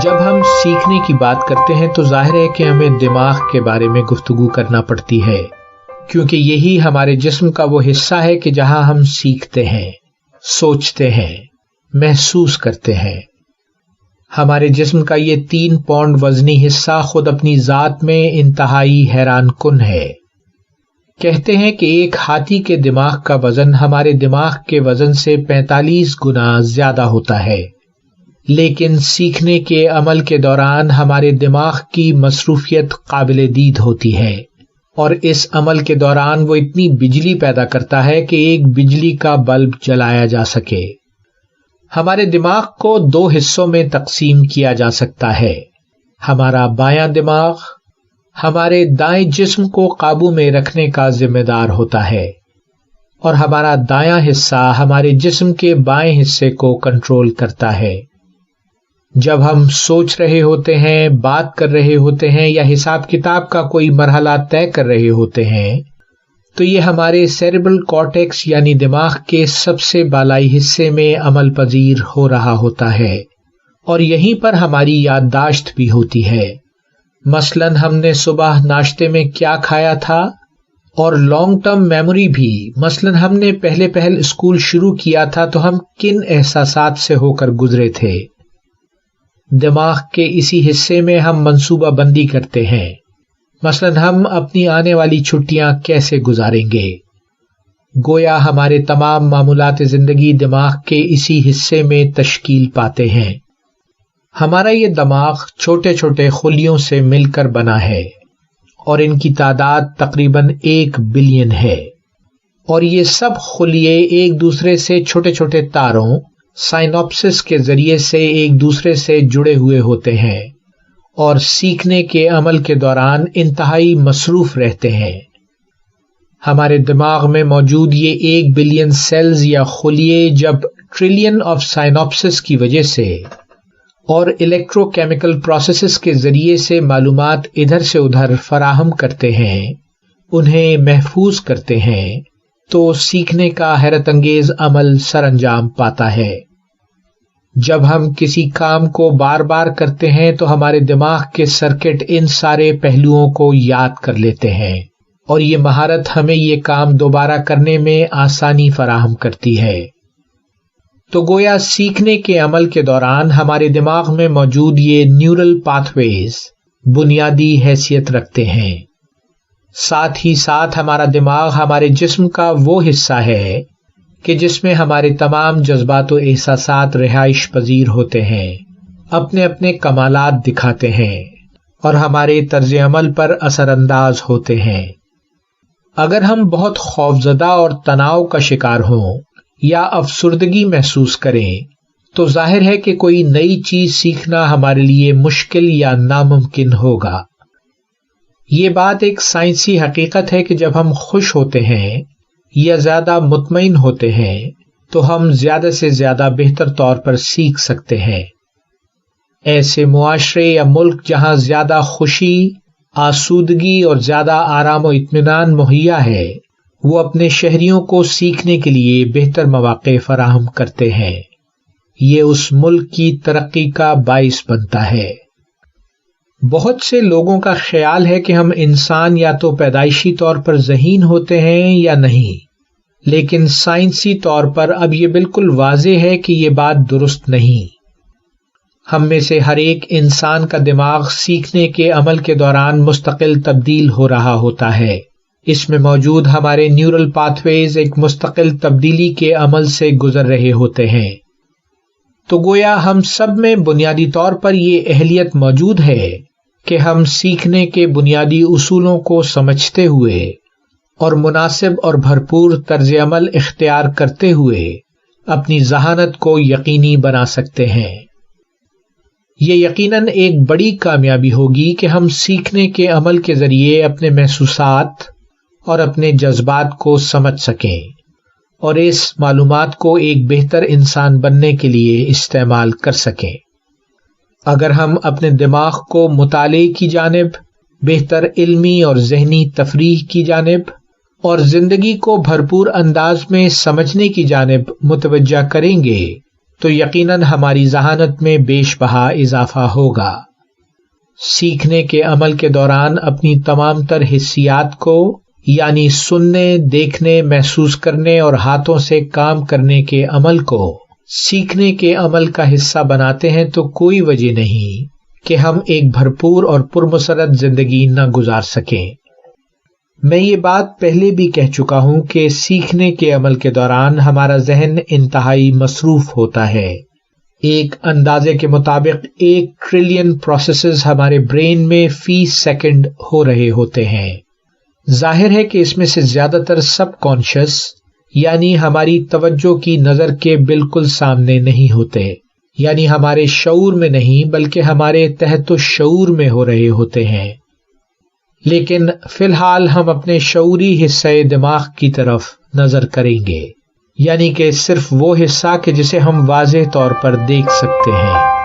جب ہم سیکھنے کی بات کرتے ہیں تو ظاہر ہے کہ ہمیں دماغ کے بارے میں گفتگو کرنا پڑتی ہے، کیونکہ یہی ہمارے جسم کا وہ حصہ ہے کہ جہاں ہم سیکھتے ہیں، سوچتے ہیں، محسوس کرتے ہیں۔ ہمارے جسم کا یہ 3 پاؤنڈ وزنی حصہ خود اپنی ذات میں انتہائی حیران کن ہے۔ کہتے ہیں کہ ایک ہاتھی کے دماغ کا وزن ہمارے دماغ کے وزن سے 45 گنا زیادہ ہوتا ہے، لیکن سیکھنے کے عمل کے دوران ہمارے دماغ کی مصروفیت قابل دید ہوتی ہے، اور اس عمل کے دوران وہ اتنی بجلی پیدا کرتا ہے کہ ایک بجلی کا بلب جلایا جا سکے۔ ہمارے دماغ کو 2 حصوں میں تقسیم کیا جا سکتا ہے۔ ہمارا بایاں دماغ ہمارے دائیں جسم کو قابو میں رکھنے کا ذمہ دار ہوتا ہے، اور ہمارا دایاں حصہ ہمارے جسم کے بائیں حصے کو کنٹرول کرتا ہے۔ جب ہم سوچ رہے ہوتے ہیں، بات کر رہے ہوتے ہیں یا حساب کتاب کا کوئی مرحلہ طے کر رہے ہوتے ہیں تو یہ ہمارے سیریبرل کارٹیکس یعنی دماغ کے سب سے بالائی حصے میں عمل پذیر ہو رہا ہوتا ہے، اور یہیں پر ہماری یادداشت بھی ہوتی ہے۔ مثلاً ہم نے صبح ناشتے میں کیا کھایا تھا، اور لانگ ٹرم میموری بھی، مثلاً ہم نے پہل اسکول شروع کیا تھا تو ہم کن احساسات سے ہو کر گزرے تھے۔ دماغ کے اسی حصے میں ہم منصوبہ بندی کرتے ہیں، مثلاً ہم اپنی آنے والی چھٹیاں کیسے گزاریں گے۔ گویا ہمارے تمام معمولات زندگی دماغ کے اسی حصے میں تشکیل پاتے ہیں۔ ہمارا یہ دماغ چھوٹے چھوٹے خلیوں سے مل کر بنا ہے، اور ان کی تعداد تقریباً 1 بلین ہے، اور یہ سب خلیے ایک دوسرے سے چھوٹے چھوٹے تاروں سائنوپسس کے ذریعے سے ایک دوسرے سے جڑے ہوئے ہوتے ہیں، اور سیکھنے کے عمل کے دوران انتہائی مصروف رہتے ہیں۔ ہمارے دماغ میں موجود یہ 1 بلین سیلز یا خلیے جب ٹریلین آف سائنوپسس کی وجہ سے اور الیکٹرو کیمیکل پروسیسز کے ذریعے سے معلومات ادھر سے ادھر فراہم کرتے ہیں، انہیں محفوظ کرتے ہیں، تو سیکھنے کا حیرت انگیز عمل سر انجام پاتا ہے۔ جب ہم کسی کام کو بار بار کرتے ہیں تو ہمارے دماغ کے سرکٹ ان سارے پہلوؤں کو یاد کر لیتے ہیں، اور یہ مہارت ہمیں یہ کام دوبارہ کرنے میں آسانی فراہم کرتی ہے۔ تو گویا سیکھنے کے عمل کے دوران ہمارے دماغ میں موجود یہ نیورل پاتھ ویز بنیادی حیثیت رکھتے ہیں۔ ساتھ ہی ساتھ ہمارا دماغ ہمارے جسم کا وہ حصہ ہے کہ جس میں ہمارے تمام جذبات و احساسات رہائش پذیر ہوتے ہیں، اپنے اپنے کمالات دکھاتے ہیں، اور ہمارے طرز عمل پر اثر انداز ہوتے ہیں۔ اگر ہم بہت خوفزدہ اور تناؤ کا شکار ہوں یا افسردگی محسوس کریں تو ظاہر ہے کہ کوئی نئی چیز سیکھنا ہمارے لیے مشکل یا ناممکن ہوگا۔ یہ بات ایک سائنسی حقیقت ہے کہ جب ہم خوش ہوتے ہیں یا زیادہ مطمئن ہوتے ہیں تو ہم زیادہ سے زیادہ بہتر طور پر سیکھ سکتے ہیں۔ ایسے معاشرے یا ملک جہاں زیادہ خوشی، آسودگی اور زیادہ آرام و اطمینان مہیا ہے، وہ اپنے شہریوں کو سیکھنے کے لیے بہتر مواقع فراہم کرتے ہیں۔ یہ اس ملک کی ترقی کا باعث بنتا ہے۔ بہت سے لوگوں کا خیال ہے کہ ہم انسان یا تو پیدائشی طور پر ذہین ہوتے ہیں یا نہیں، لیکن سائنسی طور پر اب یہ بالکل واضح ہے کہ یہ بات درست نہیں۔ ہم میں سے ہر ایک انسان کا دماغ سیکھنے کے عمل کے دوران مستقل تبدیل ہو رہا ہوتا ہے۔ اس میں موجود ہمارے نیورل پاتھ ویز ایک مستقل تبدیلی کے عمل سے گزر رہے ہوتے ہیں۔ تو گویا ہم سب میں بنیادی طور پر یہ اہلیت موجود ہے کہ ہم سیکھنے کے بنیادی اصولوں کو سمجھتے ہوئے اور مناسب اور بھرپور طرز عمل اختیار کرتے ہوئے اپنی ذہانت کو یقینی بنا سکتے ہیں۔ یہ یقیناً ایک بڑی کامیابی ہوگی کہ ہم سیکھنے کے عمل کے ذریعے اپنے محسوسات اور اپنے جذبات کو سمجھ سکیں، اور اس معلومات کو ایک بہتر انسان بننے کے لیے استعمال کر سکیں۔ اگر ہم اپنے دماغ کو مطالعے کی جانب، بہتر علمی اور ذہنی تفریح کی جانب اور زندگی کو بھرپور انداز میں سمجھنے کی جانب متوجہ کریں گے تو یقیناً ہماری ذہانت میں بیش بہا اضافہ ہوگا۔ سیکھنے کے عمل کے دوران اپنی تمام تر حسیات کو، یعنی سننے، دیکھنے، محسوس کرنے اور ہاتھوں سے کام کرنے کے عمل کو سیکھنے کے عمل کا حصہ بناتے ہیں تو کوئی وجہ نہیں کہ ہم ایک بھرپور اور پرمسرت زندگی نہ گزار سکیں۔ میں یہ بات پہلے بھی کہہ چکا ہوں کہ سیکھنے کے عمل کے دوران ہمارا ذہن انتہائی مصروف ہوتا ہے۔ ایک اندازے کے مطابق 1 ٹریلین پروسیسز ہمارے برین میں فی سیکنڈ ہو رہے ہوتے ہیں۔ ظاہر ہے کہ اس میں سے زیادہ تر سب کانشس، یعنی ہماری توجہ کی نظر کے بالکل سامنے نہیں ہوتے، یعنی ہمارے شعور میں نہیں بلکہ ہمارے تحت الشعور میں ہو رہے ہوتے ہیں۔ لیکن فی الحال ہم اپنے شعوری حصہ دماغ کی طرف نظر کریں گے، یعنی کہ صرف وہ حصہ کہ جسے ہم واضح طور پر دیکھ سکتے ہیں۔